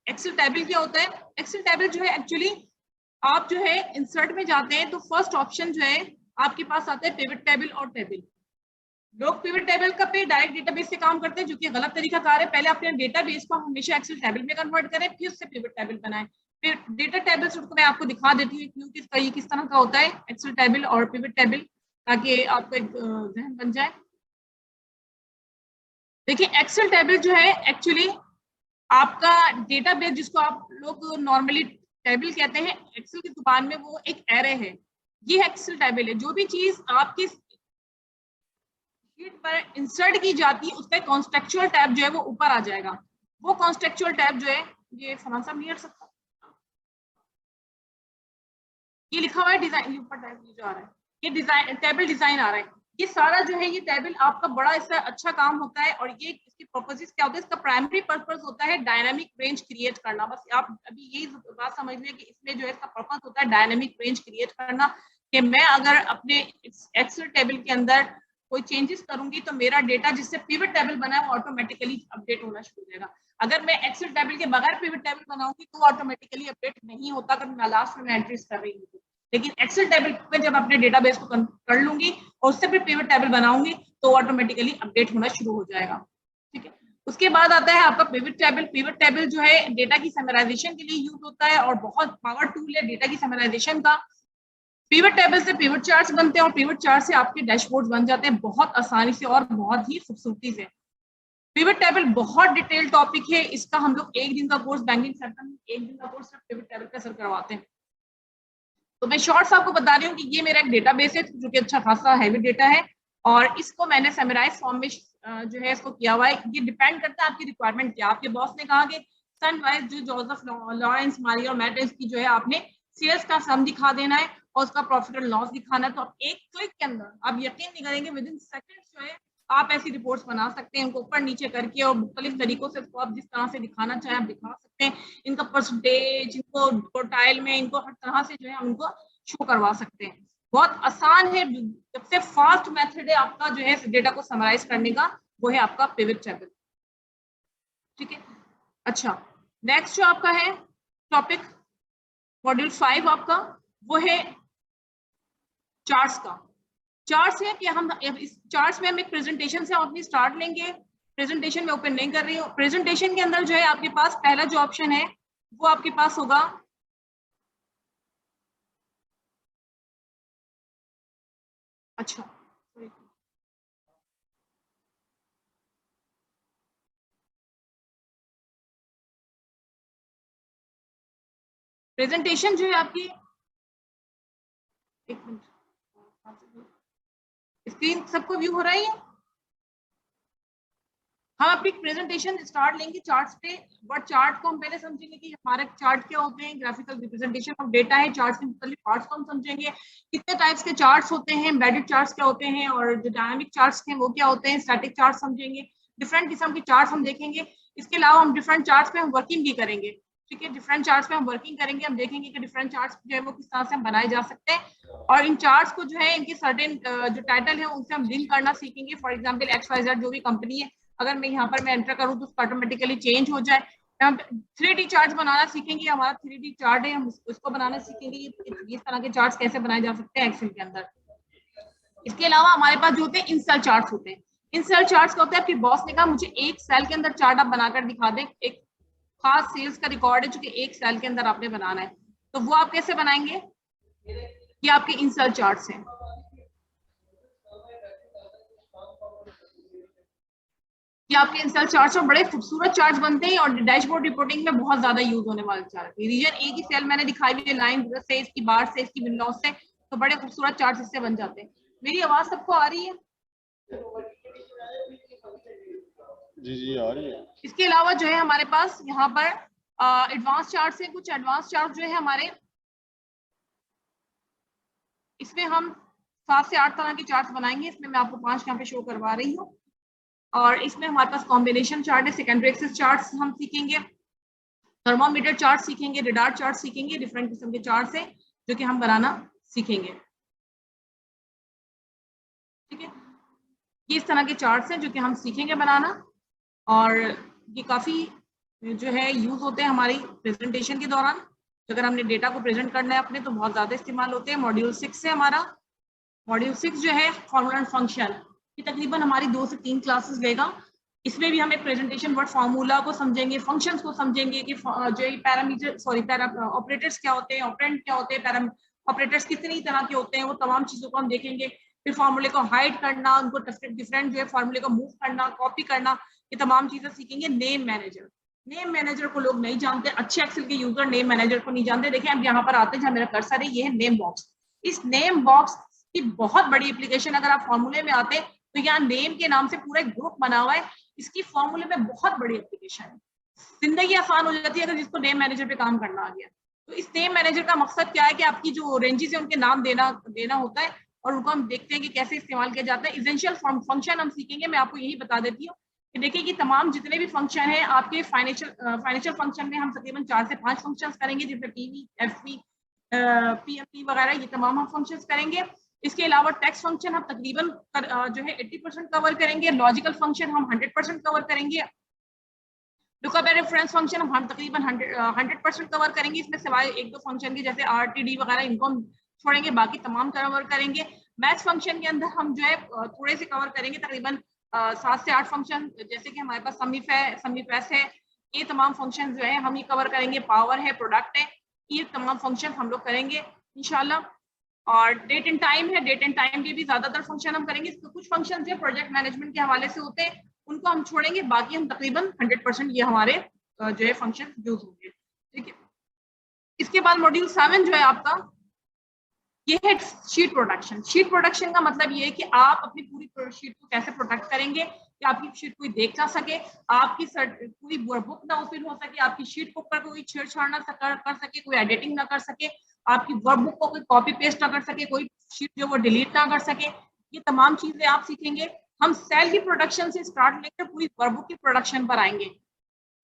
एक्सेल टेबल क्या होता है। एक्सेल टेबल जो है एक्चुअली आप जो है इंसर्ट में जाते हैं तो फर्स्ट ऑप्शन जो है आपके पास आता है पिवट टेबल और टेबल। लोग पिवट टेबल का पे डायरेक्ट डेटाबेस से काम करते हैं, जो कि गलत तरीका कार है। पहले अपने डेटाबेस को हमेशा एक्सेल टेबल में कन्वर्ट करें, फिर उससे पिवट टेबल बनाएं। फिर डेटा टेबल मैं आपको दिखा देती हूँ क्योंकि ये किस तरह का होता है एक्सेल टेबल और पिवट टेबल, ताकि आपको एक जहन बन जाए। देखिए एक्सेल टेबल जो है एक्चुअली आपका डेटाबेस, जिसको आप लोग नॉर्मली टेबल कहते हैं एक्सेल की जुबान में, वो एक एरे है। ये एक्सेल टेबल है, जो भी चीज आपकी शीट पर इंसर्ट की जाती है उसका कॉन्टेक्चुअल टैब जो है वो ऊपर आ जाएगा। वो कॉन्टेक्चुअल टैब जो है, ये फलाना सा नहीं हट सकता, ये लिखा हुआ है डिजाइन, ऊपर टैब जो आ रहा है ये डिजाइन टेबल डिजाइन आ रहा है। ये सारा जो है ये टेबल आपका बड़ा इसका अच्छा काम होता है। और ये इसकी पर्पसेस क्या होता है, इसका प्राइमरी पर्पस होता है डायनामिक रेंज क्रिएट करना। बस आप अभी यही बात समझ लें कि इसमें जो है इसका पर्पस होता है डायनामिक रेंज क्रिएट करना, कि मैं अगर अपने एक्सेल टेबल के अंदर कोई चेंजेस करूंगी तो मेरा डेटा जिससे पिवट टेबल बना है वो ऑटोमेटिकली अपडेट होना शुरू हो जाएगा। अगर मैं एक्सेल टेबल के बगैर पिवट टेबल बनाऊंगी तो ऑटोमेटिकली अपडेट नहीं होता अगर मैं लास्ट में एंट्रीज कर रही हूँ। लेकिन एक्सेल टेबल पे जब अपने डेटाबेस को कर लूंगी और उससे फिर पिवट टेबल बनाऊंगी तो ऑटोमेटिकली अपडेट होना शुरू हो जाएगा, ठीक है। उसके बाद आता है आपका पिवट टेबल। पिवट टेबल जो है डेटा की समराइजेशन के लिए यूज होता है और बहुत पावर टूल है डेटा की समराइजेशन का। पिवट टेबल से पिवट चार्ट्स बनते हैं और पिवट चार्ट से आपके डैशबोर्ड बन जाते हैं बहुत आसानी से और बहुत ही खूबसूरती से। पिवट टेबल बहुत डिटेल टॉपिक है, इसका हम लोग एक दिन का कोर्स बैंकिंग सेक्टर में एक दिन का कोर्स पिवट टेबल का सर करवाते हैं। तो मैं शॉर्ट्स आपको बता रही हूँ कि ये मेरा एक डेटाबेस है जो कि अच्छा खासा हैवी डेटा है और इसको मैंने समराइज फॉर्म में जो है इसको किया हुआ है। ये डिपेंड करता है आपकी रिक्वायरमेंट क्या। आपके बॉस ने कहा कि सनराइज जो जोसेफ लॉरेंस मारियो मैटेंस की जो है आपने सेल्स का सम दिखा देना है और उसका प्रॉफिट और लॉस दिखाना है, तो आप एक क्लिक के अंदर, आप यकीन नहीं करेंगे, विद इन सेकंड्स जो है आप ऐसी रिपोर्ट्स बना सकते हैं, उनको ऊपर नीचे करके और मुख्तलिफ तरीकों से इसको आप जिस तरह से दिखाना चाहें आप दिखा सकते हैं। इनका परसेंटेज, इनको क्वार्टाइल में, इनको हर तरह से जो है हम इनको शो करवा सकते हैं। बहुत आसान है, सबसे फास्ट मेथड है आपका जो है डेटा को समराइज करने का, वो है आपका पिवट टेबल। ठीक है, अच्छा नेक्स्ट जो आपका है टॉपिक मॉड्यूल 5 आपका, वो है चार्ट्स का। चार्ट्स है कि हम इस चार्ट्स में हम एक प्रेजेंटेशन से हम अपनी स्टार्ट लेंगे। प्रेजेंटेशन में ओपन नहीं कर रही हूँ। प्रेजेंटेशन के अंदर जो है आपके पास पहला जो ऑप्शन है वो आपके पास होगा अच्छा प्रेजेंटेशन जो है आपकी, एक मिनट, स्क्रीन सबको व्यू हो रहा है? हम अपनी प्रेजेंटेशन स्टार्ट लेंगे चार्ट्स पे, बट चार्ट को हम पहले समझेंगे कि हमारे चार्ट क्या होते हैं, ग्राफिकल रिप्रेजेंटेशन ऑफ डेटा है, चार्ट्स के मुख्तलिफ पार्ट्स को हम समझेंगे, कितने टाइप्स के चार्ट्स होते हैं, एम्बेडेड चार्ट्स क्या होते हैं, और जो डायनामिक चार्ट्स हैं वो क्या होते हैं, स्टैटिक चार्ट समझेंगे, डिफरेंट किस्म के चार्ट्स हम देखेंगे। इसके अलावा हम डिफरेंट चार्ट्स पे हम वर्किंग भी करेंगे। ठीक है, डिफरेंट चार्ट्स पे हम वर्किंग करेंगे, हम देखेंगे कि डिफरेंट चार्ट्स जो है वो किस तरह से हम बनाए जा सकते हैं, और इन चार्ट्स को जो है इनके सर्टेन जो टाइटल है उनसे हम लिंक करना सीखेंगे। फॉर एग्जांपल XYZ जो भी कंपनी है, अगर मैं यहाँ पर मैं एंटर करूँ तो उसका ऑटोमेटिकली चेंज हो जाए। हम 3D चार्ट बनाना सीखेंगे, हमारा 3D चार्ट है, हम उसको बनाना सीखेंगे। इस तरह के चार्ट्स कैसे बनाए जा सकते हैं एक्सेल के अंदर। इसके अलावा हमारे पास जो होते हैं इंसर्ट चार्ट्स होते हैं। इंसर्ट चार्ट्स का होता है आपके बॉस ने कहा मुझे एक सेल के अंदर चार्ट आप बनाकर दिखा दें, एक खास सेल्स का रिकॉर्ड है जो कि एक सेल के अंदर आपने बनाना है, तो वो आप कैसे बनाएंगे? ये आपके इंसर्ट चार्ट्स हैं। कि आपके इंसर्ट चार्ट्स में बड़े खूबसूरत चार्ट्स बनते हैं और डैशबोर्ड रिपोर्टिंग में बहुत ज्यादा यूज होने वाले चार्ट। रीजन ए की सेल मैंने दिखाई हुई है, लाइन से, इसकी बार से, इसकी विंडो से, तो बड़े खूबसूरत चार्ट्स इससे बन जाते हैं। मेरी आवाज सबको आ रही है? जी जी आ रही है। इसके अलावा जो है हमारे पास यहाँ पर एडवांस चार्ट्स हैं। कुछ एडवांस चार्ट जो है हमारे, इसमें हम 7 से 8 तरह के चार्ट्स बनाएंगे। इसमें मैं आपको 5 यहाँ पे शो करवा रही हूँ। और इसमें हमारे पास कॉम्बिनेशन चार्ट है, सेकेंडरी एक्सिस चार्ट्स हम सीखेंगे, थर्मोमीटर चार्ट सीखेंगे, रेडार चार्ट सीखेंगे, डिफरेंट किस्म के चार्ट्स हैं जो कि हम बनाना सीखेंगे। ठीक है, ये इस तरह के चार्ट्स हैं जो कि हम सीखेंगे बनाना, और ये काफी जो है यूज होते हैं हमारी प्रेजेंटेशन के दौरान। अगर हमने डेटा को प्रेजेंट करना है अपने तो बहुत ज्यादा इस्तेमाल होते हैं। मॉड्यूल 6 से हमारा, मॉड्यूल 6 जो है फॉर्मूला एंड फंक्शन, ये तकरीबन हमारी 2 से 3 क्लासेस लेगा। इसमें भी हम एक प्रेजेंटेशन वर्ड फार्मूला को समझेंगे, फंक्शंस को समझेंगे कि जो पैरामीटर ऑपरेटर्स क्या होते हैं, ऑपरेंड क्या होते हैं, ऑपरेटर्स कितनी तरह के होते हैं, वो तमाम चीजों को हम देखेंगे। फिर फार्मूले को हाइड करना, उनको डिफरेंट जो है फार्मूले को मूव करना, कॉपी करना, ये तमाम चीजें सीखेंगे। नेम मैनेजर, नेम मैनेजर को लोग नहीं जानते, अच्छे एक्सेल के यूजर नेम मैनेजर को नहीं जानते। देखें अब यहाँ पर आते हैं, जहाँ मेरा कर्सर है, ये है नेम बॉक्स। इस नेम बॉक्स की बहुत बड़ी एप्लीकेशन, अगर आप फार्मूले में आते हैं तो यहाँ नेम के नाम से पूरा एक ग्रुप बना हुआ है, इसकी फॉर्मूले में बहुत बड़ी एप्लीकेशन है। जिंदगी आसान हो जाती है अगर जिसको नेम मैनेजर पे काम करना आ गया। तो इस नेम मैनेजर का मकसद क्या है कि आपकी जो रेंजेस है उनके नाम देना होता है, और उनको हम देखते हैं कि कैसे इस्तेमाल किया जाता है। एसेंशियल फंक्शन हम सीखेंगे, मैं आपको यही बता देती हूँ कि देखिए कि तमाम जितने भी फंक्शन है आपके फाइनेंशियल फंक्शन में हम तकरीबन 4 से 5 फंक्शन करेंगे, जिसमें पीवी, एफवी, पीएफपी वगैरह, ये तमाम हम फंक्शन करेंगे। इसके अलावा टेक्स्ट फंक्शन हम तकरीबन जो है 80% कवर करेंगे, लॉजिकल फंक्शन हम 100% कवर करेंगे, लुकअप एंड रेफरेंस फंक्शन हम तकरीबन 100% कवर करेंगे, इसमें सिवाय 1-2 फंक्शन के जैसे आरटीडी वगैरह, इनको हम छोड़ेंगे, बाकी तमाम कवर करेंगे। मैथ्स फंक्शन के अंदर हम जो है थोड़े से कवर करेंगे, तकरीबन 7 से 8 फंक्शन, जैसे कि हमारे पास समीफेस है, ये तमाम फंक्शन जो है हम ये कवर करेंगे। पावर है, प्रोडक्ट है, ये तमाम फंक्शन हम लोग करेंगे इंशाल्लाह। और डेट एंड टाइम है, डेट एंड टाइम के भी ज्यादातर फंक्शन हम करेंगे। इसमें कुछ फंक्शन जो प्रोजेक्ट मैनेजमेंट के हवाले से होते हैं उनको हम छोड़ेंगे, बाकी हम तकरीबन 100% ये हमारे जो है फंक्शन यूज होंगे। ठीक है, इसके बाद मॉड्यूल 7 जो है आपका, ये है शीट प्रोडक्शन। शीट प्रोडक्शन का मतलब ये है कि आप अपनी पूरी शीट को कैसे प्रोटेक्ट करेंगे कि आपकी शीट कोई देख ना सके, आपकी पूरी बुक ना ओपन हो सके, आपकी शीट के ऊपर कोई छेड़छाड़ ना कर सके, कोई एडिटिंग ना कर सके, आपकी वर्कबुक को कोई कॉपी पेस्ट ना कर सके, कोई शीट जो वो डिलीट ना कर सके, ये तमाम चीजें आप सीखेंगे। हम सेल की प्रोडक्शन से स्टार्ट लेकर पूरी वर्कबुक की प्रोडक्शन पर आएंगे,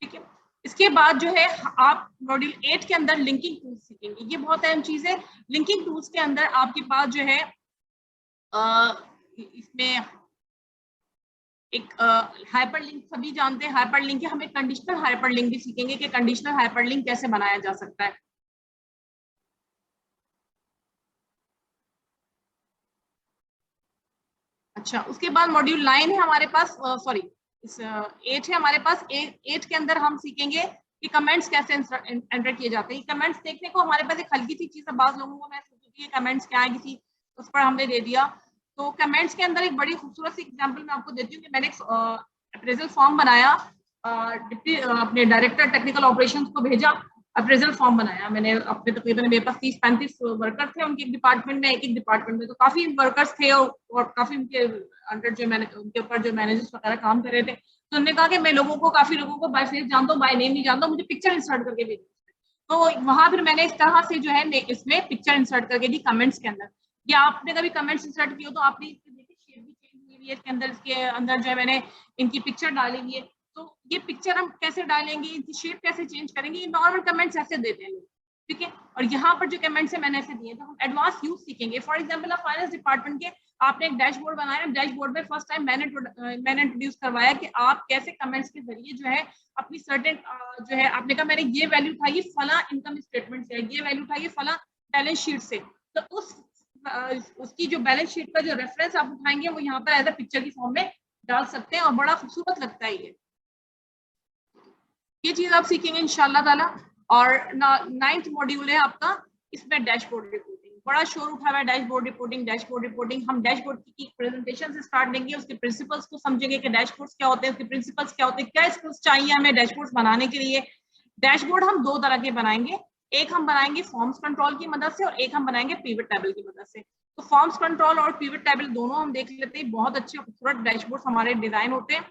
ठीक है। इसके बाद जो है आप मॉड्यूल 8 के अंदर लिंकिंग टूल्स सीखेंगे। ये बहुत अहम चीज है। लिंकिंग टूल्स के अंदर आपके पास जो है इसमें एक हाइपरलिंक, सभी जानते हैं हाइपरलिंक है, हम एक कंडीशनल हाइपरलिंक भी सीखेंगे कि कंडीशनल हाइपरलिंक कैसे बनाया जा सकता है। अच्छा, उसके बाद मॉड्यूल 9 है हमारे पास, सॉरी 8 है हमारे पास। 8 के अंदर हम सीखेंगे कि कमेंट्स कैसे एंटर किए जाते हैं। कमेंट्स देखने को हमारे पास एक हल्की सी चीज है, बात लोगों को मैं सोचती है कमेंट्स क्या है, किसी उस पर हमने दे दिया। तो कमेंट्स के अंदर एक बड़ी खूबसूरत सी एग्जांपल मैं आपको देती हूँ कि मैंने एक अप्रेजल फॉर्म बनाया, अपने डायरेक्टर टेक्निकल ऑपरेशंस को भेजा, अप्रेजल फॉर्म बनाया मैंने अपने, तकरीबन मेरे पास 30-35 वर्कर थे उनके डिपार्टमेंट में, एक डिपार्टमेंट में, तो काफी वर्कर्स थे और काफी उनके अंडर जो उनके ऊपर जो मैनेजर्स वगैरह काम कर रहे थे। तो उन्होंने कहा कि मैं काफी लोगों को बाय फेस जानता हूँ, बाय नेम नहीं जानता हूँ, मुझे पिक्चर इंसर्ट करके भेजिए। तो वहां फिर मैंने इस तरह से जो है इसमें पिक्चर इंसर्ट करके दी कमेंट्स के अंदर। या आपने कभी कमेंट्स इंसर्ट किए तो आपने देखिए शेप भी चेंज हुई है इसके अंदर जो है मैंने इनकी पिक्चर डाली हुई है। तो ये पिक्चर हम कैसे डालेंगे, इनकी शेप कैसे चेंज करेंगे, ये नॉर्मल कमेंट्स ऐसे देते हैं लोग, ठीक है। और यहाँ पर जो कमेंट्स है मैंने ऐसे दिए, तो हम एडवांस यूज सीखेंगे। फॉर एग्जांपल आप फाइनेंस डिपार्टमेंट के आपने एक डैशबोर्ड बनाया, डैशबोर्ड में फर्स्ट टाइम मैंने इंट्रोड्यूस करवाया कि आप कैसे कमेंट्स के जरिए जो है अपनी सर्टेन जो है, आपने कहा मैंने ये वैल्यू उठाई ये फला इनकम स्टेटमेंट से, ये वैल्यू उठाई ये फला बैलेंस शीट से, तो उसकी जो बैलेंस शीट का जो रेफरेंस आप उठाएंगे वो यहाँ पर एज अ पिक्चर की फॉर्म में डाल सकते हैं और बड़ा खूबसूरत लगता है ये चीज आप सीखेंगे इंशाल्लाह ताला। और 9th मॉड्यूल है आपका, इसमें डैशबोर्ड रिपोर्टिंग, बड़ा शोर उठा हुआ है डैशबोर्ड रिपोर्टिंग। हम डैशबोर्ड की प्रेजेंटेशन से स्टार्ट लेंगे, उसके प्रिंसिपल्स को समझेंगे कि डैशबोर्ड्स क्या होते हैं, उसके प्रिंसिपल्स क्या होते हैं, क्या स्किल्स चाहिए हमें डैशबोर्ड्स बनाने के लिए। डैशबोर्ड हम 2 तरह के बनाएंगे, एक हम बनाएंगे फॉर्म्स कंट्रोल की मदद से और एक हम बनाएंगे पिवट टेबल की मदद से। तो फॉर्म्स कंट्रोल और पिवट टेबल दोनों हम देख लेते हैं, बहुत अच्छे खूबसूरत डैशबोर्ड हमारे डिजाइन होते हैं।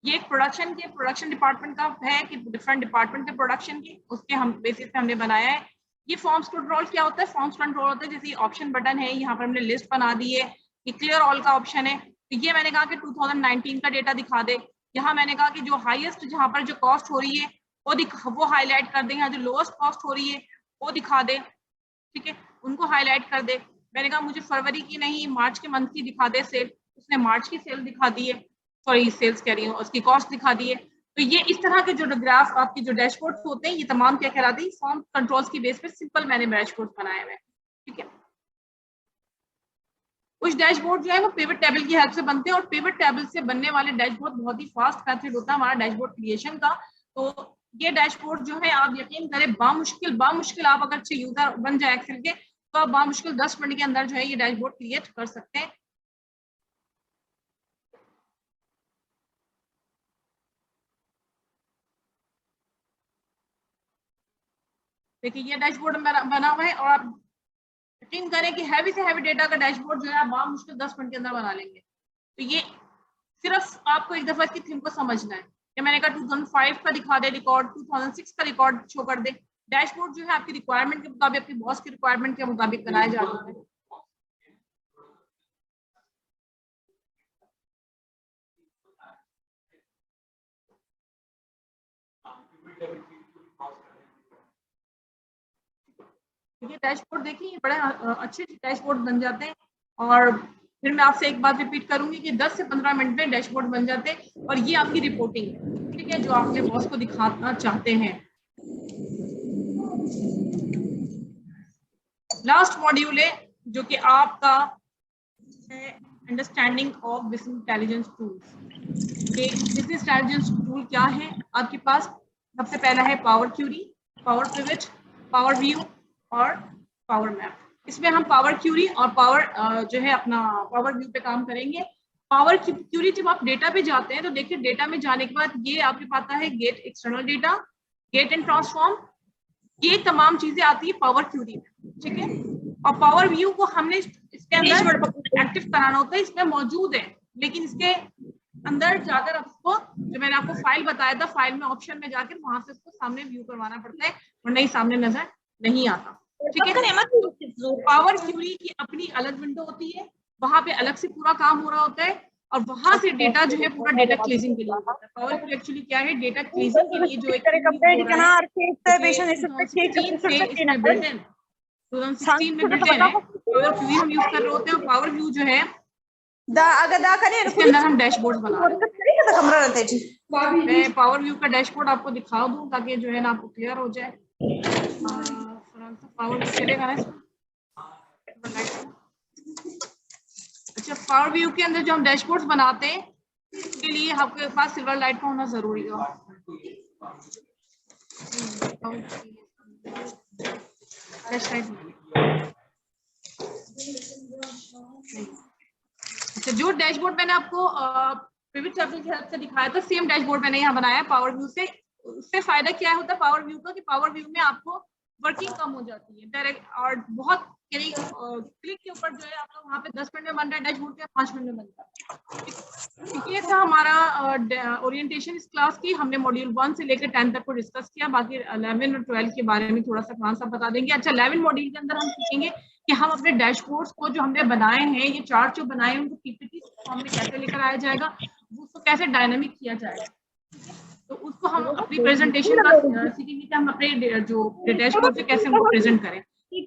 ये एक प्रोडक्शन डिपार्टमेंट का है कि डिफरेंट डिपार्टमेंट के प्रोडक्शन की उसके हम बेसिस पे हमने बनाया है। ये फॉर्म्स कंट्रोल क्या होता है, फॉर्म्स कंट्रोल होता है जैसे ऑप्शन बटन है, यहाँ पर हमने लिस्ट बना दी है, ये क्लियर ऑल का ऑप्शन है। तो ये मैंने कहा कि 2019 का डेटा दिखा दे, यहाँ मैंने कहा कि जो हाईएस्ट जहाँ पर जो कॉस्ट हो रही है वो हाईलाइट कर दे, यहाँ जो लोएस्ट कॉस्ट हो रही है वो दिखा दे, ठीक है, उनको हाईलाइट कर दे। मैंने कहा मुझे फरवरी की नहीं मार्च के मंथ की दिखा दे सेल, उसने मार्च की सेल दिखा दी है, सॉरी सेल्स कह रही हूँ, उसकी कॉस्ट दिखा दी है। तो ये इस तरह के जो ग्राफ आपके जो डैशबोर्ड होते हैं ये तमाम क्या कहलाते हैं, फॉर्म कंट्रोल्स की बेस पे सिंपल मैंने डैशबोर्ड बनाए हुए हैं, ठीक है। कुछ डैशबोर्ड जो है वो पिवट टेबल की हेल्प से बनते हैं और पिवट टेबल से बनने वाले डैशबोर्ड बहुत ही फास्ट मेथड होता है हमारा डैशबोर्ड क्रिएशन का। तो ये डैशबोर्ड जो है आप यकीन करें बामुश्किल आप अगर अच्छे यूजर बन जाए एक्सेल के तो आप बामुश्किल 10 मिनट के अंदर जो है ये डैशबोर्ड क्रिएट कर सकते हैं। देखिए ये डैशबोर्ड बना हुआ है और आप यकीन करें कि हैवी से हैवी डेटा का डैशबोर्ड जो है आप बामुश्किल 10 मिनट के अंदर बना लेंगे। तो ये सिर्फ आपको एक दफा इसकी थीम को समझना है कि मैंने कहा 2005 का दिखा दे रिकॉर्ड, 2006 का रिकॉर्ड शो कर दे। डैशबोर्ड जो है आपकी रिक्वायरमेंट के मुताबिक, आपकी बॉस की रिक्वायरमेंट के मुताबिक बनाया जाता है। ये डैशबोर्ड देखिए बड़े अच्छे डैशबोर्ड बन जाते हैं। और फिर मैं आपसे एक बात रिपीट करूंगी कि 10 से 15 मिनट में डैशबोर्ड बन जाते हैं और ये आपकी रिपोर्टिंग है, ठीक है, जो आपके बॉस को दिखाना चाहते हैं। लास्ट मॉड्यूल है जो कि आपका understanding of business intelligence tools. Business intelligence tool क्या है आपके पास, सबसे पहला है power query, power pivot, power view और पावर मैप। इसमें हम पावर क्यूरी और पावर जो है अपना पावर व्यू पे काम करेंगे। पावर क्यूरी जब आप डेटा पे जाते हैं तो देखिए डेटा में जाने के बाद ये आपके पास आता है get external data, get and transform, ये तमाम चीजें आती है पावर क्यूरी में, ठीक है। और पावर व्यू को हमने इसके अंदर एक्टिव कराना होता है, इसमें मौजूद है, लेकिन इसके अंदर जाकर आपको जो मैंने आपको फाइल बताया था, फाइल में ऑप्शन में जाकर वहां से उसको सामने व्यू करवाना पड़ता है वरना ही सामने नजर नहीं आता, ठीक है। तो पावर क्यूरी की अपनी अलग विंडो होती है, वहां पे अलग से पूरा काम हो रहा होता है, और वहां से डेटा जो है पूरा डेटा क्लीजिंग के लिए होता है। पावर क्यूरी एक्चुअली क्या है, डेटा क्लीजिंग के लिए जो एक 2016 में बिल्ट इन है। पावर क्यूरी हम यूज कर रहे होते हैं। पावर व्यू जो है इसके अंदर हम डैशबोर्ड बना रहे हैं। मैं पावर व्यू का डैशबोर्ड आपको दिखा दूं ताकि जो है ना आपको क्लियर हो जाए। पावर व्यू चलेगा ना? अच्छा, पावर व्यू के अंदर जो हम डैशबोर्ड्स बनाते हैं उसके लिए आपके पास सिल्वर लाइट का होना जरूरी है। अच्छा, जो डैशबोर्ड मैंने आपको पिवट टेबल की हेल्प से दिखाया था, सेम डैशबोर्ड मैंने यहाँ बनाया है पावर व्यू से। उससे फायदा क्या होता है पावर व्यू का, कि पावर व्यू में आपको वर्किंग कम हो जाती है डायरेक्ट, और बहुत क्लिक के ऊपर जो है आप लोग वहाँ पे 10 मिनट में बन रहा है डैशबोर्ड के 5 मिनट में बनता है। ये था हमारा ओरिएंटेशन इस क्लास की। हमने मॉड्यूल 1 से लेकर 10 तक को डिस्कस किया, बाकी 11 और 12 के बारे में थोड़ा सा क्लास बता देंगे। अच्छा, 11 मॉड्यूल के अंदर हम सीखेंगे कि हम अपने डैशबोर्ड्स को जो हमने बनाए हैं, ये चार्ट जो बनाए हैं, उनको पीपीटी फॉर्म में कैसे लेकर आया जाएगा, उसको कैसे डायनामिक किया जाएगा। तो उसको हम अपनी प्रेजेंटेशन का सीखेंगे कि हम अपने जो डैशबोर्ड से कैसे उनको प्रेजेंट करें।